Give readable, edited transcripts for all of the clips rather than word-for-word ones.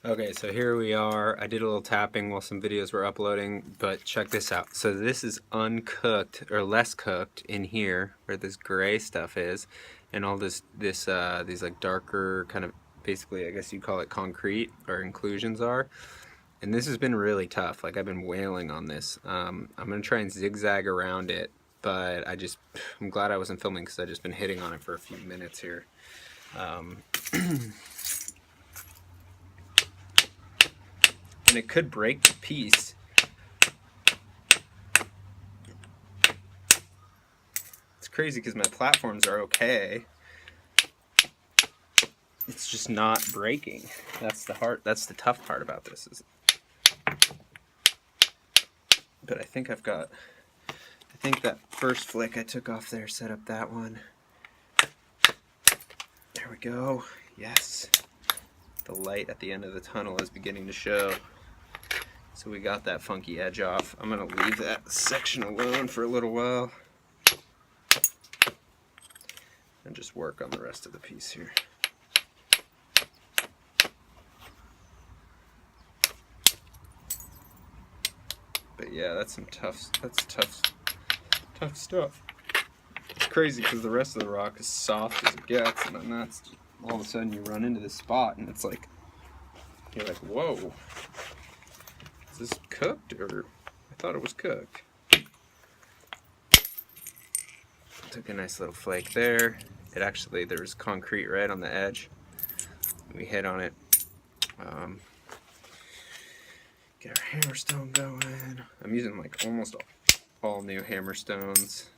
Okay, so here we are. I did a little tapping while some videos were uploading, but check this out. So this is uncooked or less cooked in here where this gray stuff is, and all these like darker kind of, basically I guess you'd call it concrete or inclusions are. And this has been really tough. Like, I've been wailing on this. I'm gonna try and zigzag around it, but I'm glad I wasn't filming because I've just been hitting on it for a few minutes here. And it could break the piece. It's crazy because my platforms are okay. It's just not breaking. That's the tough part about this. But I think that first flick I took off there set up that one. There we go. Yes. The light at the end of the tunnel is beginning to show. So we got that funky edge off. I'm gonna leave that section alone for a little while and just work on the rest of the piece here. But yeah, that's tough stuff. It's crazy because the rest of the rock is soft as it gets, and then that's all of a sudden you run into this spot and it's like, you're like, whoa, is this cooked? Or I thought it was cooked. Took a nice little flake there. There was concrete right on the edge. We hit on it. Get our hammerstone going. I'm using like almost all new hammerstones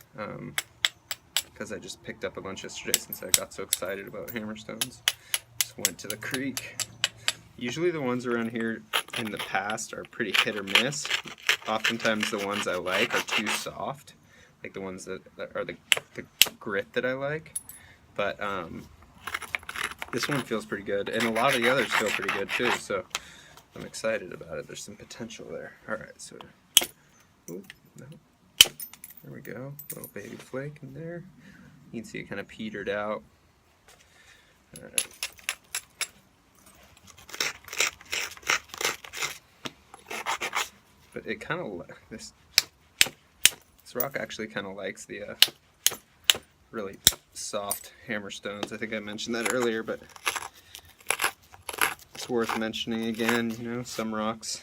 because I just picked up a bunch yesterday since I got so excited about hammerstones. Just went to the creek. Usually the ones around here in the past are pretty hit or miss. Oftentimes the ones I like are too soft, like the ones that are the grit that I like. But this one feels pretty good, and a lot of the others feel pretty good too, so I'm excited about it. There's some potential there. Alright, so, ooh, no. There we go. Little baby flake in there. You can see it kind of petered out. Alright. But it kind of, this rock actually kind of likes the really soft hammerstones. I think I mentioned that earlier, but it's worth mentioning again. You know, some rocks,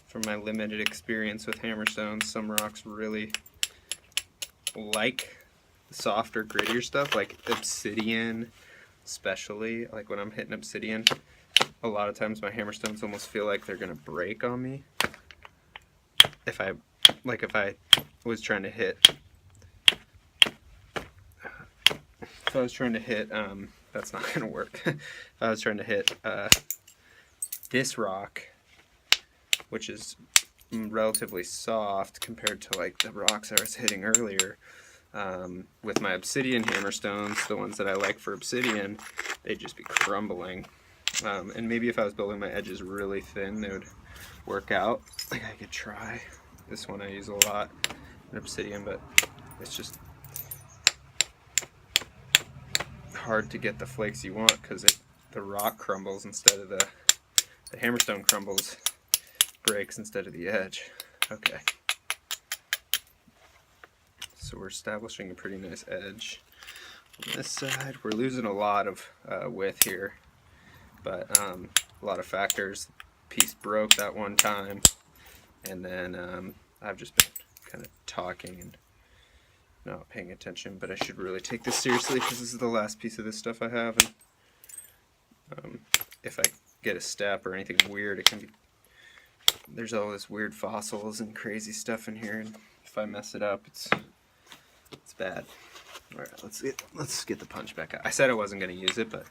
from my limited experience with hammerstones, some rocks really like softer, grittier stuff, like obsidian especially. Like when I'm hitting obsidian, a lot of times my hammerstones almost feel like they're gonna break on me. If I was trying to hit, that's not gonna work. If I was trying to hit this rock, which is relatively soft compared to like the rocks I was hitting earlier, with my obsidian hammerstones, the ones that I like for obsidian, they'd just be crumbling. And maybe if I was building my edges really thin, they would work out. Like, I could try. This one I use a lot in obsidian, but it's just hard to get the flakes you want because the rock crumbles instead of the hammerstone crumbles, breaks instead of the edge. Okay. So we're establishing a pretty nice edge on this side. We're losing a lot of width here, but a lot of factors. Piece broke that one time, and then I've just been kind of talking and not paying attention, but I should really take this seriously because this is the last piece of this stuff I have, and if I get a step or anything weird, it can be, there's all this weird fossils and crazy stuff in here, and if I mess it up, it's bad. Alright, let's get the punch back out. I said I wasn't going to use it, but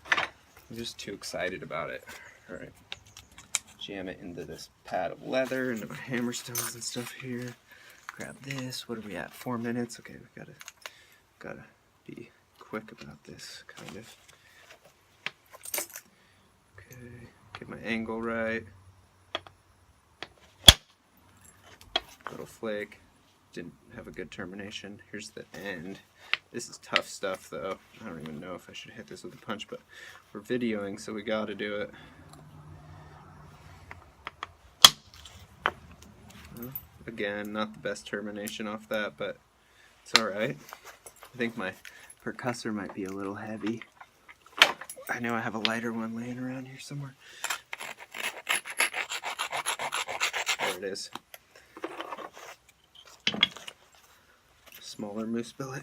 I'm just too excited about it. Alright, jam it into this pad of leather, into my hammerstones and stuff here. Grab this. What are we at? 4 minutes? Okay, we gotta be quick about this, kind of. Okay, get my angle right. Little flake. Didn't have a good termination. Here's the end. This is tough stuff, though. I don't even know if I should hit this with a punch, but we're videoing, so we gotta do it. Again, not the best termination off that, but it's alright. I think my percussor might be a little heavy. I know I have a lighter one laying around here somewhere. There it is. Smaller moose billet.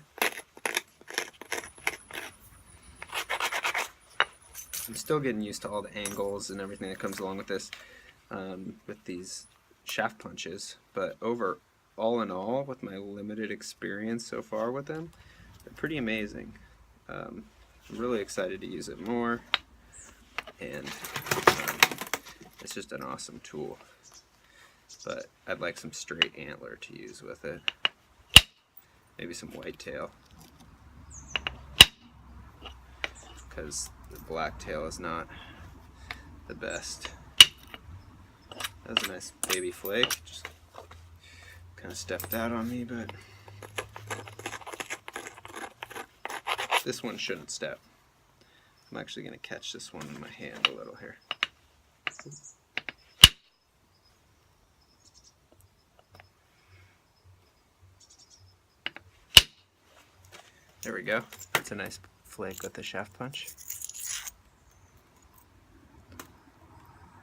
I'm still getting used to all the angles and everything that comes along with this, with these shaft punches, but all in all, with my limited experience so far with them, they're pretty amazing. I'm really excited to use it more, and it's just an awesome tool. But I'd like some straight antler to use with it. Maybe some whitetail, because the blacktail is not the best. That was a nice baby flake. Just kind of stepped out on me, but this one shouldn't step. I'm actually going to catch this one in my hand a little here. There we go. That's a nice flake with the shaft punch.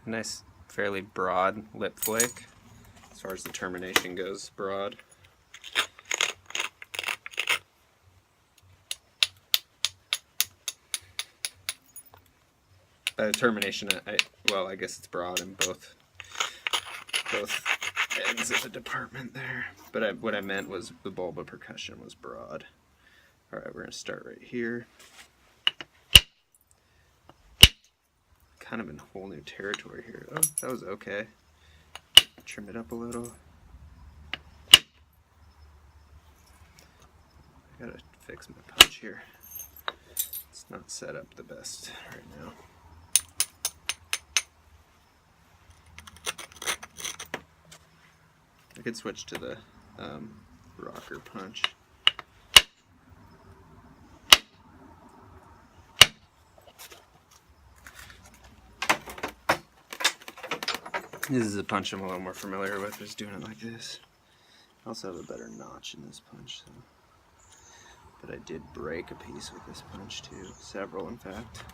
Nice, fairly broad lip flake. As far as the termination goes, broad. By the termination, I guess it's broad in both ends of the department there. But what I meant was the bulb of percussion was broad. Alright, we're going to start right here. Kind of in a whole new territory here. Oh, that was okay. Trim it up a little. I gotta fix my punch here. It's not set up the best right now. I could switch to the rocker punch. This is a punch I'm a little more familiar with, just doing it like this. I also have a better notch in this punch, so. But I did break a piece with this punch too, several in fact.